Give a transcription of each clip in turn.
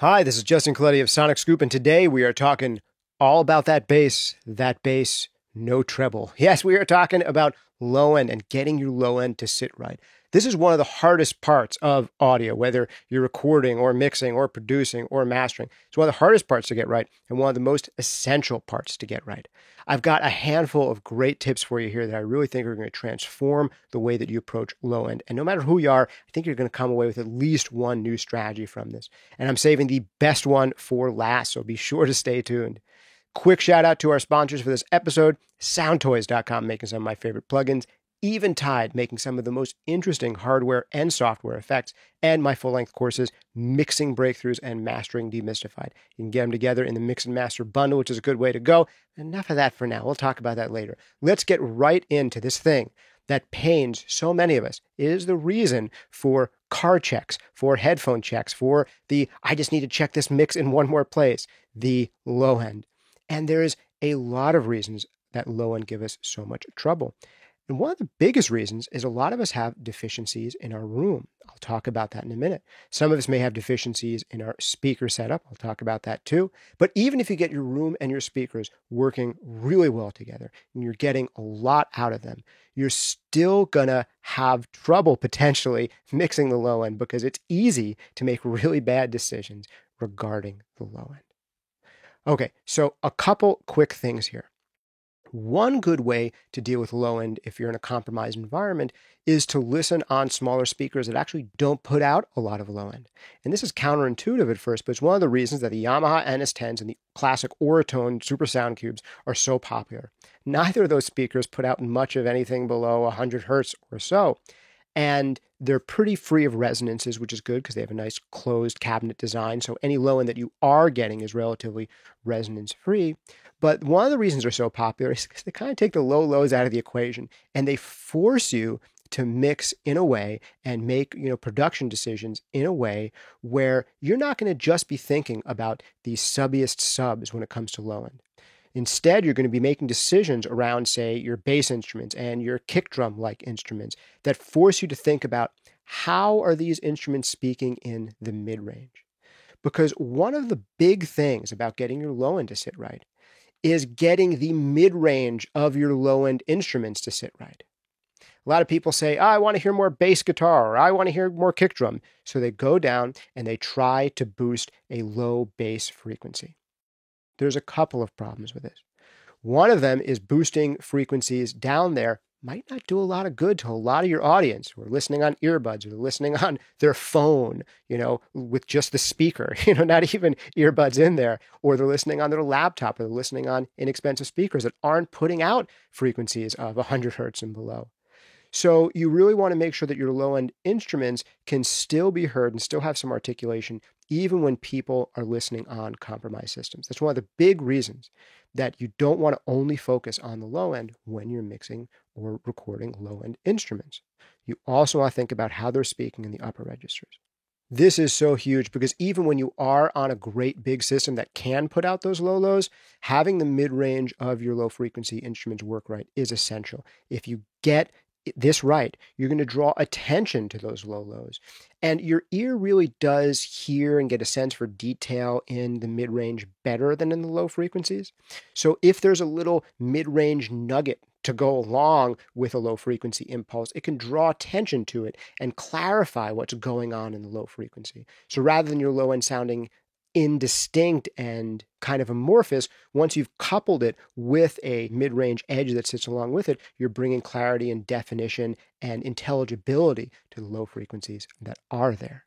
Hi, this is Justin Coletti of Sonic Scoop, and today we are talking all about that bass, no treble. Yes, we are talking about low end and getting your low end to sit right. This is one of the hardest parts of audio, whether you're recording or mixing or producing or mastering. It's one of the hardest parts to get right and one of the most essential parts to get right. I've got a handful of great tips for you here that I really think are going to transform the way that you approach low end. And no matter who you are, I think you're going to come away with at least one new strategy from this. And I'm saving the best one for last, so be sure to stay tuned. Quick shout out to our sponsors for this episode, Soundtoys.com, making some of my favorite plugins, Eventide, making some of the most interesting hardware and software effects, and my full-length courses, Mixing Breakthroughs and Mastering Demystified. You can get them together in the Mix and Master bundle, which is a good way to go. Enough of that for now. We'll talk about that later. Let's get right into this thing that pains so many of us. It is the reason for car checks, for headphone checks, for the I just need to check this mix in one more place, the low end. And there is a lot of reasons that low end give us so much trouble. And one of the biggest reasons is a lot of us have deficiencies in our room. I'll talk about that in a minute. Some of us may have deficiencies in our speaker setup. I'll talk about that too. But even if you get your room and your speakers working really well together and you're getting a lot out of them, you're still going to have trouble potentially mixing the low end because it's easy to make really bad decisions regarding the low end. Okay, so a couple quick things here. One good way to deal with low end if you're in a compromised environment is to listen on smaller speakers that actually don't put out a lot of low end. And this is counterintuitive at first, but it's one of the reasons that the Yamaha NS10s and the classic Auratone Super Sound Cubes are so popular. Neither of those speakers put out much of anything below 100 hertz or so. And they're pretty free of resonances, which is good because they have a nice closed cabinet design. So any low end that you are getting is relatively resonance free. But one of the reasons they're so popular is because they kind of take the low lows out of the equation and they force you to mix in a way and make, production decisions in a way where you're not going to just be thinking about the subbiest subs when it comes to low end. Instead, you're going to be making decisions around, say, your bass instruments and your kick drum-like instruments that force you to think about how are these instruments speaking in the mid-range. Because one of the big things about getting your low end to sit right is getting the mid-range of your low-end instruments to sit right. A lot of people say, I want to hear more bass guitar, or I want to hear more kick drum. So they go down and they try to boost a low bass frequency. There's a couple of problems with this. One of them is boosting frequencies down there might not do a lot of good to a lot of your audience who are listening on earbuds or listening on their phone, with just the speaker, not even earbuds in there, or they're listening on their laptop or they're listening on inexpensive speakers that aren't putting out frequencies of 100 hertz and below. So you really want to make sure that your low-end instruments can still be heard and still have some articulation, even when people are listening on compromised systems. That's one of the big reasons that you don't want to only focus on the low end when you're mixing or recording low-end instruments. You also want to think about how they're speaking in the upper registers. This is so huge because even when you are on a great big system that can put out those low lows, having the mid-range of your low-frequency instruments work right is essential. If you get this right, you're going to draw attention to those low lows. And your ear really does hear and get a sense for detail in the mid-range better than in the low frequencies. So if there's a little mid-range nugget to go along with a low frequency impulse, it can draw attention to it and clarify what's going on in the low frequency. So rather than your low end sounding indistinct and kind of amorphous, once you've coupled it with a mid-range edge that sits along with it, you're bringing clarity and definition and intelligibility to the low frequencies that are there.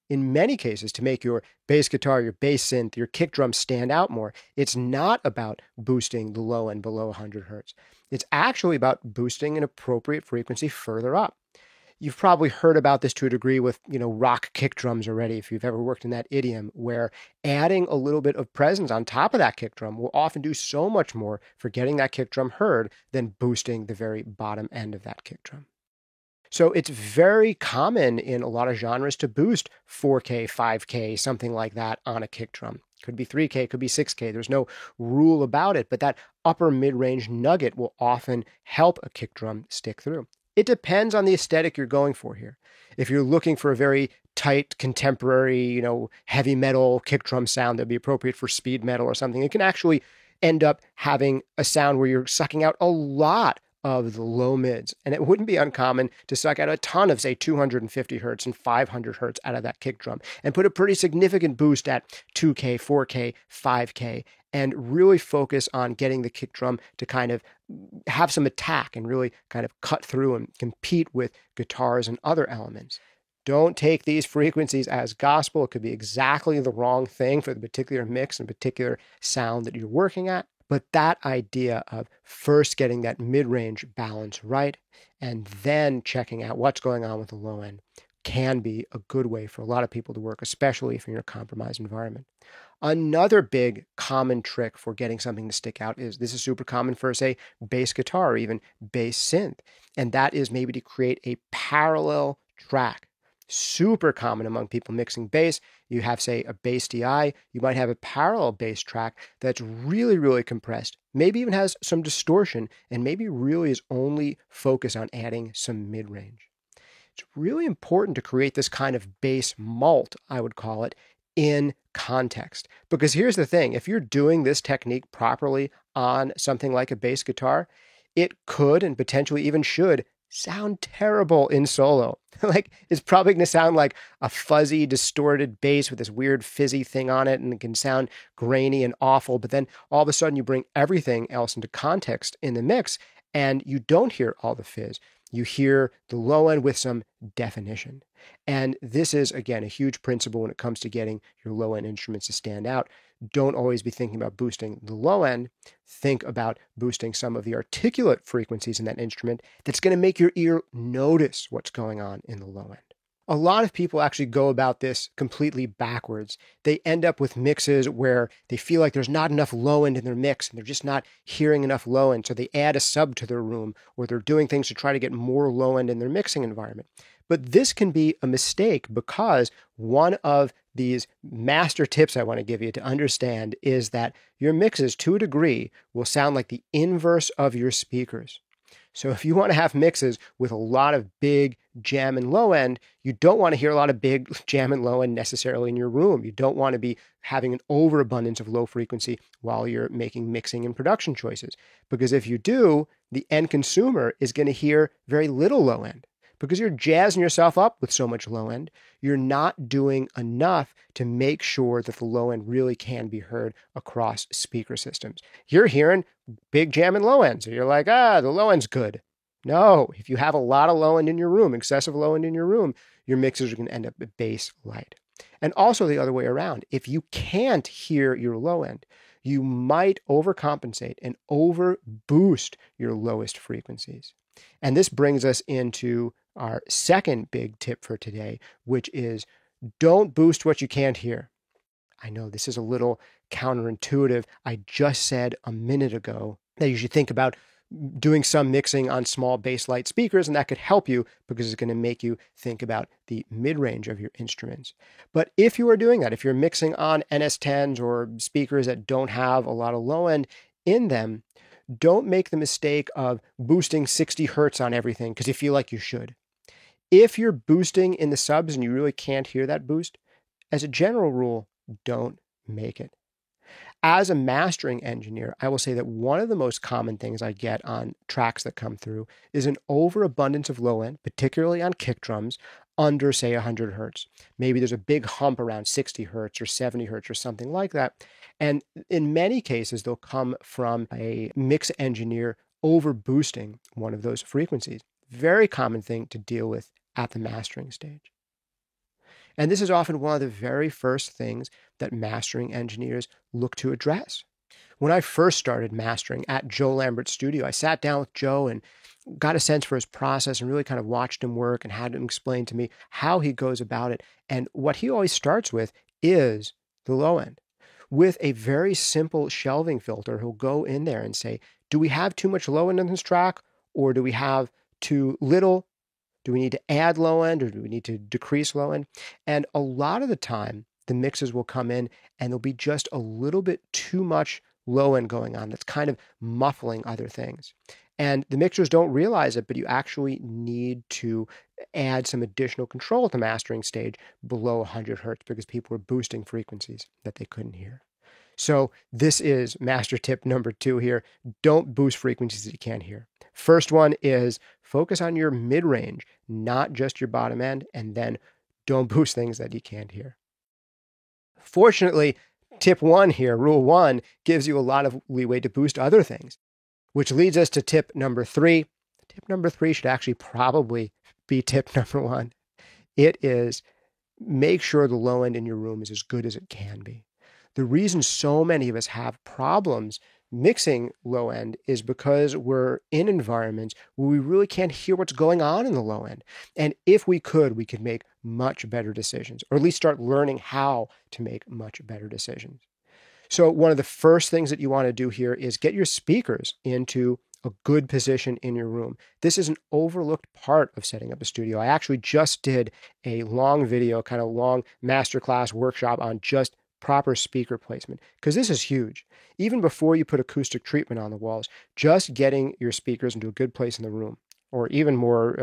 In many cases, to make your bass guitar, your bass synth, your kick drum stand out more, it's not about boosting the low end below 100 hertz. It's actually about boosting an appropriate frequency further up. You've probably heard about this to a degree with, rock kick drums already, if you've ever worked in that idiom, where adding a little bit of presence on top of that kick drum will often do so much more for getting that kick drum heard than boosting the very bottom end of that kick drum. So it's very common in a lot of genres to boost 4K, 5K, something like that on a kick drum. Could be 3K, could be 6K. There's no rule about it, but that upper mid-range nugget will often help a kick drum stick through. It depends on the aesthetic you're going for here. If you're looking for a very tight, contemporary, heavy metal kick drum sound that'd be appropriate for speed metal or something, it can actually end up having a sound where you're sucking out a lot of the low mids. And it wouldn't be uncommon to suck out a ton of, say, 250 hertz and 500 hertz out of that kick drum and put a pretty significant boost at 2K, 4K, 5K, and really focus on getting the kick drum to kind of have some attack and really kind of cut through and compete with guitars and other elements. Don't take these frequencies as gospel. It could be exactly the wrong thing for the particular mix and particular sound that you're working at. But that idea of first getting that mid-range balance right and then checking out what's going on with the low end can be a good way for a lot of people to work, especially if you're in a compromised environment. Another big common trick for getting something to stick out is, this is super common for, say, bass guitar or even bass synth, and that is maybe to create a parallel track. Super common among people mixing bass. You have, say, a bass DI. You might have a parallel bass track that's really, really compressed, maybe even has some distortion, and maybe really is only focused on adding some mid-range. It's really important to create this kind of bass malt, I would call it, in context. Because here's the thing, if you're doing this technique properly on something like a bass guitar, it could and potentially even should sound terrible in solo. Like, it's probably going to sound like a fuzzy, distorted bass with this weird fizzy thing on it, and it can sound grainy and awful. But then all of a sudden you bring everything else into context in the mix, and you don't hear all the fizz. You hear the low end with some definition. And this is, again, a huge principle when it comes to getting your low end instruments to stand out. Don't always be thinking about boosting the low end. Think about boosting some of the articulate frequencies in that instrument that's going to make your ear notice what's going on in the low end. A lot of people actually go about this completely backwards. They end up with mixes where they feel like there's not enough low end in their mix and they're just not hearing enough low end. So they add a sub to their room, or they're doing things to try to get more low end in their mixing environment. But this can be a mistake, because one of these master tips I want to give you to understand is that your mixes, to a degree, will sound like the inverse of your speakers. So if you want to have mixes with a lot of big jam and low end, you don't want to hear a lot of big jam and low end necessarily in your room. You don't want to be having an overabundance of low frequency while you're making mixing and production choices. Because if you do, the end consumer is going to hear very little low end. Because you're jazzing yourself up with so much low end, you're not doing enough to make sure that the low end really can be heard across speaker systems. You're hearing big jam and low end, so you're like, the low end's good. No, if you have a lot of low end in your room, excessive low end in your room, your mixes are going to end up bass light. And also the other way around, if you can't hear your low end, you might overcompensate and overboost your lowest frequencies. And this brings us into our second big tip for today, which is, don't boost what you can't hear. I know this is a little counterintuitive. I just said a minute ago that you should think about doing some mixing on small bass light speakers, and that could help you because it's going to make you think about the mid-range of your instruments. But if you are doing that, if you're mixing on NS10s or speakers that don't have a lot of low end in them, don't make the mistake of boosting 60 hertz on everything because you feel like you should. If you're boosting in the subs and you really can't hear that boost, as a general rule, don't make it. As a mastering engineer, I will say that one of the most common things I get on tracks that come through is an overabundance of low end, particularly on kick drums, under, say, 100 hertz. Maybe there's a big hump around 60 hertz or 70 hertz or something like that. And in many cases, they'll come from a mix engineer overboosting one of those frequencies. Very common thing to deal with at the mastering stage. And this is often one of the very first things that mastering engineers look to address. When I first started mastering at Joe Lambert's studio, I sat down with Joe and got a sense for his process and really kind of watched him work and had him explain to me how he goes about it. And what he always starts with is the low end. With a very simple shelving filter, he'll go in there and say, do we have too much low end in this track, or do we have too little? Do we need to add low end, or do we need to decrease low end? And a lot of the time, the mixes will come in and there'll be just a little bit too much low end going on that's kind of muffling other things. And the mixers don't realize it, but you actually need to add some additional control at the mastering stage below 100 hertz because people were boosting frequencies that they couldn't hear. So this is master tip number 2 here. Don't boost frequencies that you can't hear. First one is focus on your mid-range, not just your bottom end, and then don't boost things that you can't hear. Fortunately, tip 1 here, rule 1, gives you a lot of leeway to boost other things, which leads us to tip number 3. Tip number 3 should actually probably be tip number 1. It is make sure the low end in your room is as good as it can be. The reason so many of us have problems mixing low end is because we're in environments where we really can't hear what's going on in the low end. And if we could make much better decisions, or at least start learning how to make much better decisions. So one of the first things that you want to do here is get your speakers into a good position in your room. This is an overlooked part of setting up a studio. I actually just did a long video, kind of long masterclass workshop on just proper speaker placement, because this is huge. Even before you put acoustic treatment on the walls, just getting your speakers into a good place in the room, or even more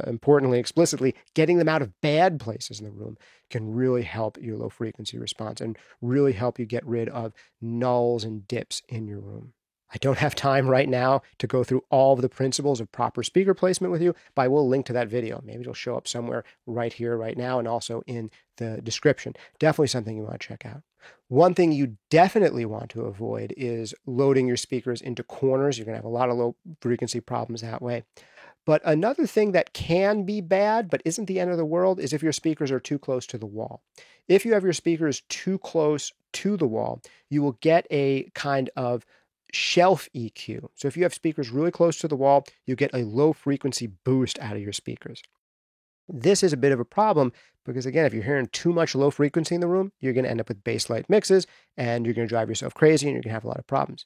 importantly, explicitly, getting them out of bad places in the room can really help your low frequency response and really help you get rid of nulls and dips in your room. I don't have time right now to go through all of the principles of proper speaker placement with you, but I will link to that video. Maybe it'll show up somewhere right here, right now, and also in the description. Definitely something you want to check out. One thing you definitely want to avoid is loading your speakers into corners. You're going to have a lot of low frequency problems that way. But another thing that can be bad, but isn't the end of the world, is if your speakers are too close to the wall. If you have your speakers too close to the wall, you will get a kind of shelf EQ. So if you have speakers really close to the wall, you get a low frequency boost out of your speakers. This is a bit of a problem because, again, if you're hearing too much low frequency in the room, you're going to end up with bass light mixes and you're going to drive yourself crazy and you're going to have a lot of problems.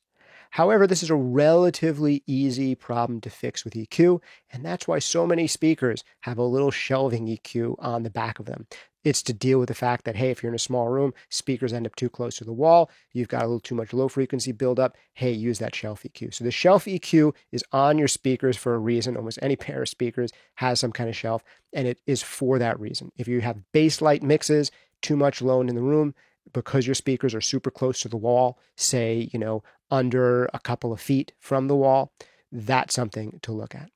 However, this is a relatively easy problem to fix with EQ, and that's why so many speakers have a little shelving EQ on the back of them. It's to deal with the fact that, hey, if you're in a small room, speakers end up too close to the wall, you've got a little too much low frequency buildup, hey, use that shelf EQ. So the shelf EQ is on your speakers for a reason. Almost any pair of speakers has some kind of shelf, and it is for that reason. If you have bass light mixes, too much low end in the room, because your speakers are super close to the wall, say, under a couple of feet from the wall, that's something to look at.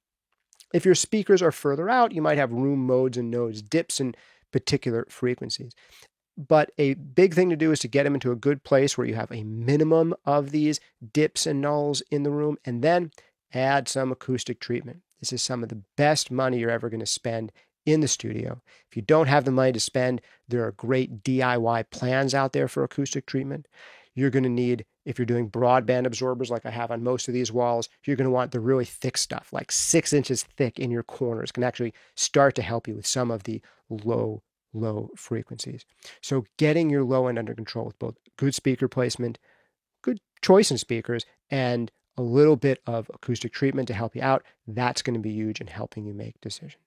If your speakers are further out, you might have room modes and nodes, dips in particular frequencies. But a big thing to do is to get them into a good place where you have a minimum of these dips and nulls in the room, and then add some acoustic treatment. This is some of the best money you're ever going to spend in the studio. If you don't have the money to spend, there are great DIY plans out there for acoustic treatment. You're going to need, if you're doing broadband absorbers like I have on most of these walls, you're going to want the really thick stuff, like 6 inches thick in your corners, can actually start to help you with some of the low frequencies. So getting your low end under control with both good speaker placement, good choice in speakers, and a little bit of acoustic treatment to help you out, that's going to be huge in helping you make decisions.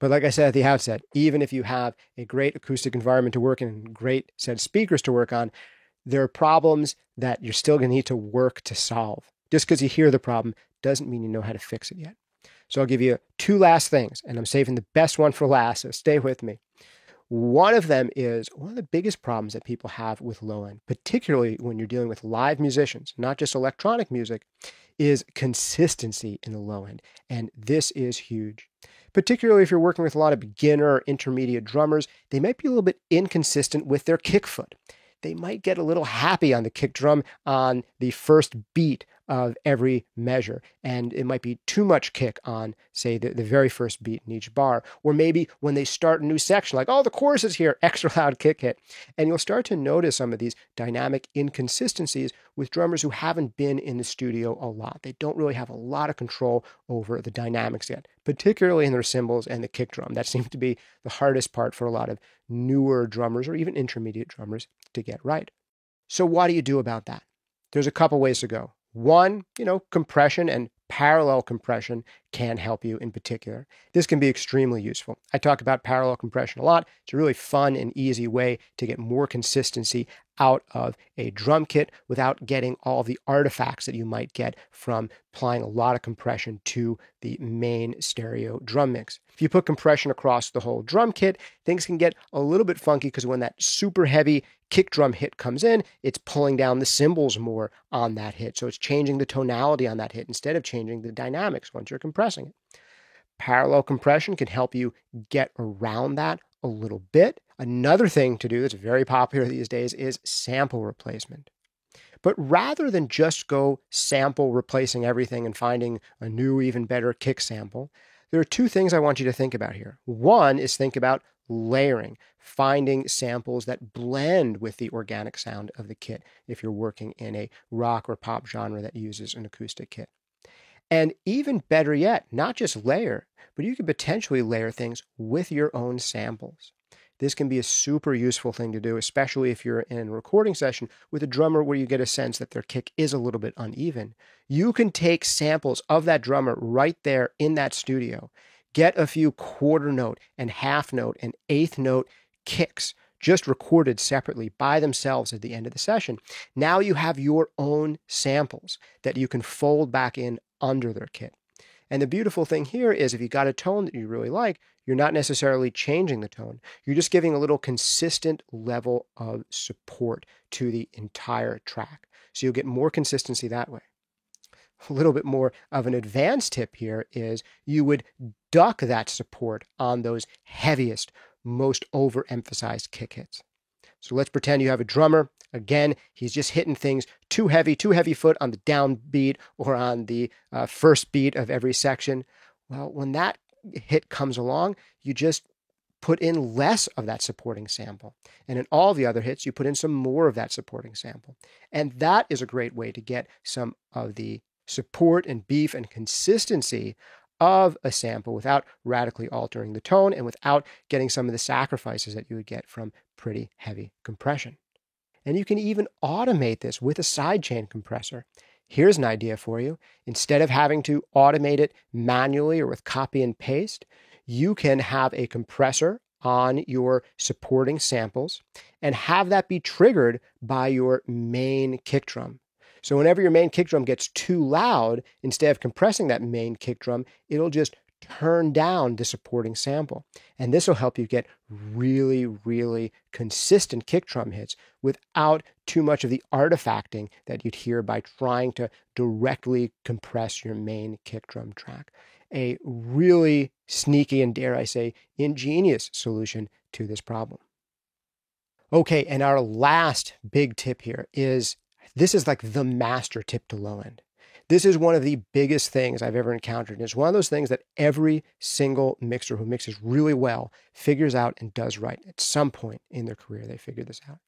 But like I said at the outset, even if you have a great acoustic environment to work in and a great set of speakers to work on, there are problems that you're still going to need to work to solve. Just because you hear the problem doesn't mean you know how to fix it yet. So I'll give you 2 last things, and I'm saving the best one for last, so stay with me. One of them is one of the biggest problems that people have with low end, particularly when you're dealing with live musicians, not just electronic music, is consistency in the low end. And this is huge. Particularly if you're working with a lot of beginner or intermediate drummers, they might be a little bit inconsistent with their kick foot. They might get a little happy on the kick drum on the first beat of every measure, and it might be too much kick on, say, the very first beat in each bar. Or maybe when they start a new section, like, oh, the chorus is here, extra loud kick hit. And you'll start to notice some of these dynamic inconsistencies with drummers who haven't been in the studio a lot. They don't really have a lot of control over the dynamics yet, particularly in their cymbals and the kick drum. That seems to be the hardest part for a lot of newer drummers or even intermediate drummers to get right. So what do you do about that? There's a couple ways to go. One, compression and Parallel compression can help you in particular. This can be extremely useful. I talk about parallel compression a lot. It's a really fun and easy way to get more consistency out of a drum kit without getting all the artifacts that you might get from applying a lot of compression to the main stereo drum mix. If you put compression across the whole drum kit, things can get a little bit funky because when that super heavy kick drum hit comes in, it's pulling down the cymbals more on that hit. So it's changing the tonality on that hit instead of changing the dynamics once you're compressing it. Parallel compression can help you get around that a little bit. Another thing to do that's very popular these days is sample replacement. But rather than just go sample replacing everything and finding a new, even better kick sample, there are two things I want you to think about here. One is think about layering, finding samples that blend with the organic sound of the kit if you're working in a rock or pop genre that uses an acoustic kit. And even better yet, not just layer, but you could potentially layer things with your own samples. This can be a super useful thing to do, especially if you're in a recording session with a drummer where you get a sense that their kick is a little bit uneven. You can take samples of that drummer right there in that studio, get a few quarter note and half note and eighth note kicks just recorded separately by themselves at the end of the session. Now you have your own samples that you can fold back in under their kit. And the beautiful thing here is if you got a tone that you really like, you're not necessarily changing the tone. You're just giving a little consistent level of support to the entire track. So you'll get more consistency that way. A little bit more of an advanced tip here is you would duck that support on those heaviest, most overemphasized kick hits. So let's pretend you have a drummer. Again, he's just hitting things too heavy foot on the down beat or on the first beat of every section. Well, when that hit comes along, you just put in less of that supporting sample. And in all the other hits, you put in some more of that supporting sample. And that is a great way to get some of the support and beef and consistency of a sample without radically altering the tone and without getting some of the sacrifices that you would get from pretty heavy compression. And you can even automate this with a sidechain compressor. Here's an idea for you. Instead of having to automate it manually or with copy and paste, you can have a compressor on your supporting samples and have that be triggered by your main kick drum. So whenever your main kick drum gets too loud, instead of compressing that main kick drum, it'll just turn down the supporting sample. And this will help you get really, really consistent kick drum hits without too much of the artifacting that you'd hear by trying to directly compress your main kick drum track. A really sneaky and, dare I say, ingenious solution to this problem. Okay, and our last big tip here is, this is like the master tip to low end. This is one of the biggest things I've ever encountered. And it's one of those things that every single mixer who mixes really well figures out and does right. At some point in their career, they figure this out.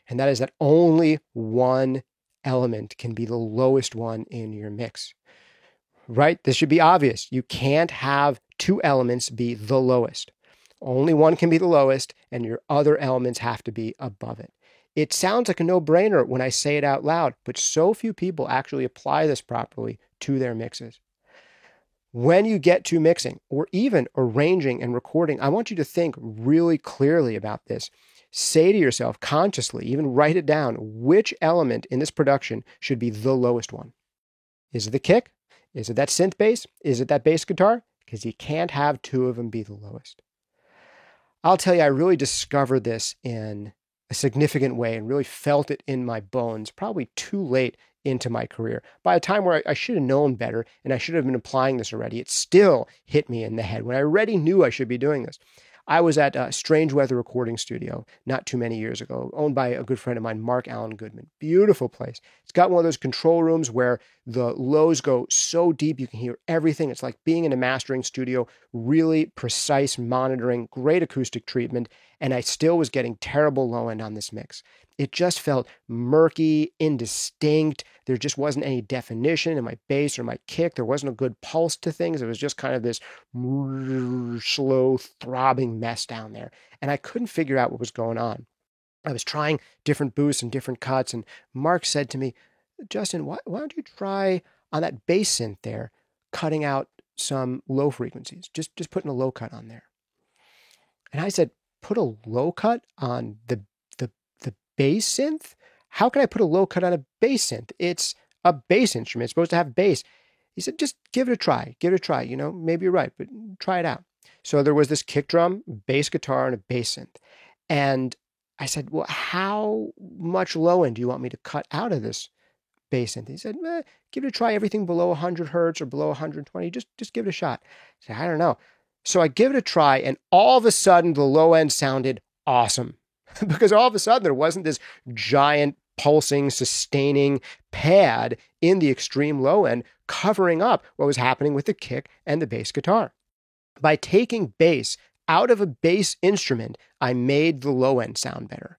And that is that only one element can be the lowest one in your mix. Right? This should be obvious. You can't have two elements be the lowest. Only one can be the lowest, and your other elements have to be above it. It sounds like a no-brainer when I say it out loud, but so few people actually apply this properly to their mixes. When you get to mixing or even arranging and recording, I want you to think really clearly about this. Say to yourself consciously, even write it down, which element in this production should be the lowest one. Is it the kick? Is it that synth bass? Is it that bass guitar? Because you can't have two of them be the lowest. I'll tell you, I really discovered this in a significant way and really felt it in my bones probably too late into my career. By a time where I should have known better and I should have been applying this already, it still hit me in the head when I already knew I should be doing this. I was at a Strange Weather recording studio not too many years ago, owned by a good friend of mine, Mark Allen Goodman. Beautiful place. It's got one of those control rooms where the lows go so deep you can hear everything. It's like being in a mastering studio, really precise monitoring, great acoustic treatment, and I still was getting terrible low end on this mix. It just felt murky, indistinct. There just wasn't any definition in my bass or my kick. There wasn't a good pulse to things. It was just kind of this slow, throbbing mess down there. And I couldn't figure out what was going on. I was trying different boosts and different cuts. And Mark said to me, Justin, why don't you try on that bass synth there? cutting out some low frequencies, just putting a low cut on there. And I said, put a low cut on the bass synth? How can I put a low cut on a bass synth? It's a bass instrument. It's supposed to have bass. He said, just give it a try. Give it a try. Maybe you're right, but try it out. So there was this kick drum, bass guitar, and a bass synth. And I said, well, how much low end do you want me to cut out of this bass synth? He said, give it a try. Everything below 100 hertz or below 120, just give it a shot. I said, I don't know. So I give it a try, and all of a sudden, the low end sounded awesome. Because all of a sudden, there wasn't this giant pulsing, sustaining pad in the extreme low end covering up what was happening with the kick and the bass guitar. By taking bass out of a bass instrument, I made the low end sound better.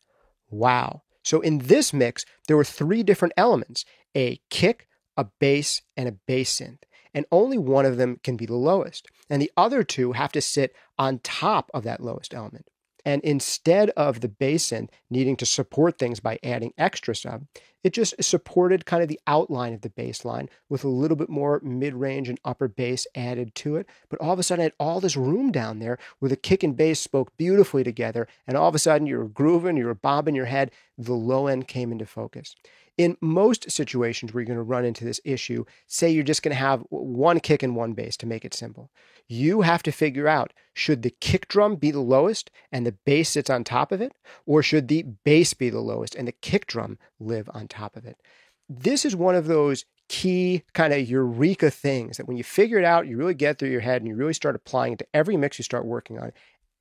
Wow. So in this mix, there were 3 different elements: a kick, a bass, and a bass synth. And only one of them can be the lowest. And the other 2 have to sit on top of that lowest element. And instead of the bass synth needing to support things by adding extra sub, it just supported kind of the outline of the bass line with a little bit more mid-range and upper bass added to it. But all of a sudden, I had all this room down there where the kick and bass spoke beautifully together. And all of a sudden, you were grooving, you were bobbing your head. The low end came into focus. In most situations where you're going to run into this issue, say you're just going to have one kick and one bass to make it simple. You have to figure out, should the kick drum be the lowest and the bass sits on top of it? Or should the bass be the lowest and the kick drum live on top of it? This is one of those key kind of eureka things that when you figure it out, you really get through your head and you really start applying it to every mix you start working on,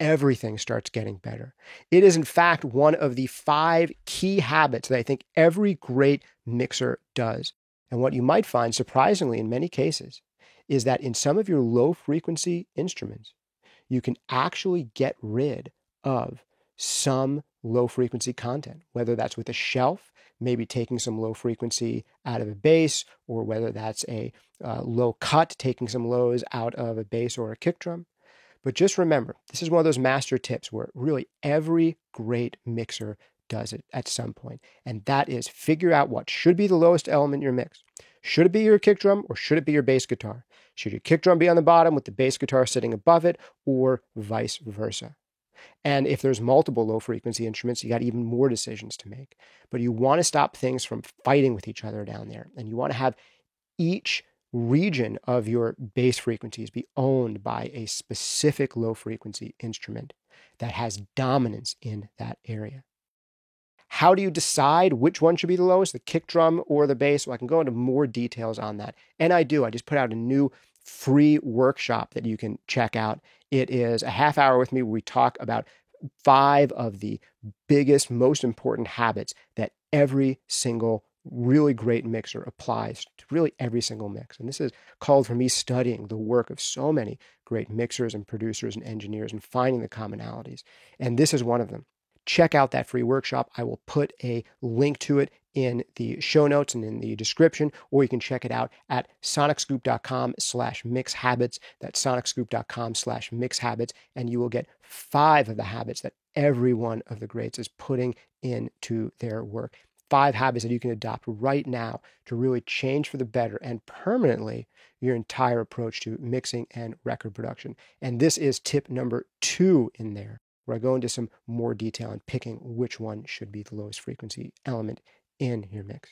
everything starts getting better. It is, in fact, one of the 5 key habits that I think every great mixer does. And what you might find, surprisingly, in many cases, is that in some of your low-frequency instruments, you can actually get rid of some low-frequency content, whether that's with a shelf, maybe taking some low frequency out of a bass, or whether that's a low cut, taking some lows out of a bass or a kick drum. But just remember, this is one of those master tips where really every great mixer does it at some point. And that is figure out what should be the lowest element in your mix. Should it be your kick drum or should it be your bass guitar? Should your kick drum be on the bottom with the bass guitar sitting above it, or vice versa? And if there's multiple low frequency instruments, you got even more decisions to make. But you want to stop things from fighting with each other down there. And you want to have each region of your bass frequencies be owned by a specific low frequency instrument that has dominance in that area. How do you decide which one should be the lowest, the kick drum or the bass? Well, I can go into more details on that. And I do. I just put out a new free workshop that you can check out. It is a half hour with me where we talk about 5 of the biggest, most important habits that every single really great mixer applies to really every single mix. And this is called for me studying the work of so many great mixers and producers and engineers and finding the commonalities. And this is one of them. Check out that free workshop. I will put a link to it in the show notes and in the description, or you can check it out at sonicscoop.com/mixhabits. That's sonicscoop.com/mixhabits, and you will get 5 of the habits that every one of the greats is putting into their work. 5 habits that you can adopt right now to really change for the better and permanently your entire approach to mixing and record production. And this is tip number 2 in there, where I go into some more detail on picking which one should be the lowest frequency element in your mix.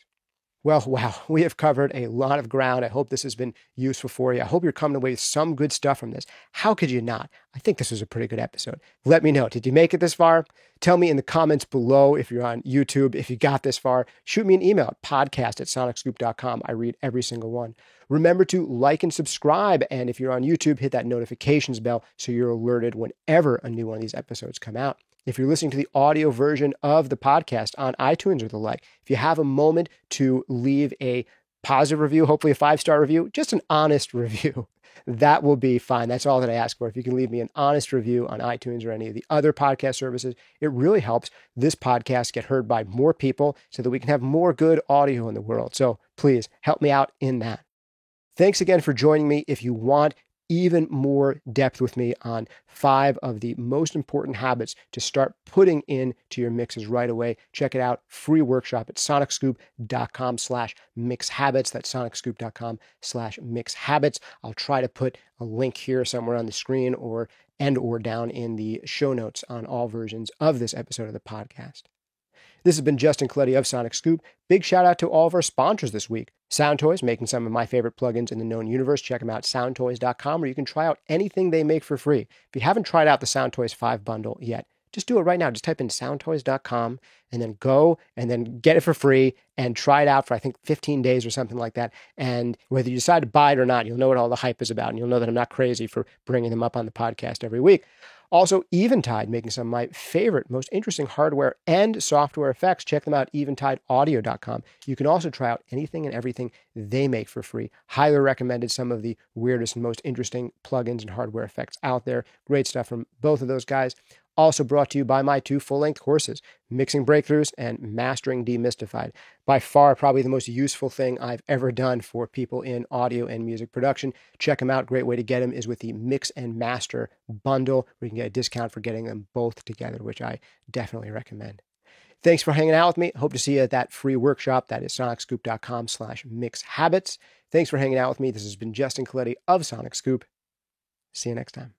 Well, wow, we have covered a lot of ground. I hope this has been useful for you. I hope you're coming away with some good stuff from this. How could you not? I think this was a pretty good episode. Let me know. Did you make it this far? Tell me in the comments below if you're on YouTube, if you got this far. Shoot me an email at podcast@sonicscoop.com. I read every single one. Remember to like and subscribe. And if you're on YouTube, hit that notifications bell so you're alerted whenever a new one of these episodes come out. If you're listening to the audio version of the podcast on iTunes or the like, if you have a moment to leave a positive review, hopefully a 5-star review, just an honest review, that will be fine. That's all that I ask for. If you can leave me an honest review on iTunes or any of the other podcast services, it really helps this podcast get heard by more people so that we can have more good audio in the world. So please help me out in that. Thanks again for joining me. If you want even more depth with me on 5 of the most important habits to start putting into your mixes right away. Check it out. Free workshop at sonicscoop.com/mixhabits. That's sonicscoop.com/mixhabits. I'll try to put a link here somewhere on the screen or down in the show notes on all versions of this episode of the podcast. This has been Justin Colletti of Sonic Scoop. Big shout out to all of our sponsors this week. Soundtoys, making some of my favorite plugins in the known universe. Check them out, soundtoys.com, where you can try out anything they make for free. If you haven't tried out the Soundtoys 5 bundle yet, just do it right now. Just type in soundtoys.com and then go and then get it for free and try it out for, I think, 15 days or something like that. And whether you decide to buy it or not, you'll know what all the hype is about. And you'll know that I'm not crazy for bringing them up on the podcast every week. Also, Eventide, making some of my favorite, most interesting hardware and software effects. Check them out, eventideaudio.com. You can also try out anything and everything they make for free. Highly recommended, some of the weirdest and most interesting plugins and hardware effects out there. Great stuff from both of those guys. Also brought to you by my 2 full-length courses, Mixing Breakthroughs and Mastering Demystified. By far, probably the most useful thing I've ever done for people in audio and music production. Check them out. Great way to get them is with the Mix and Master bundle, where you can get a discount for getting them both together, which I definitely recommend. Thanks for hanging out with me. Hope to see you at that free workshop. That is sonicscoop.com/mixhabits. Thanks for hanging out with me. This has been Justin Colletti of Sonic Scoop. See you next time.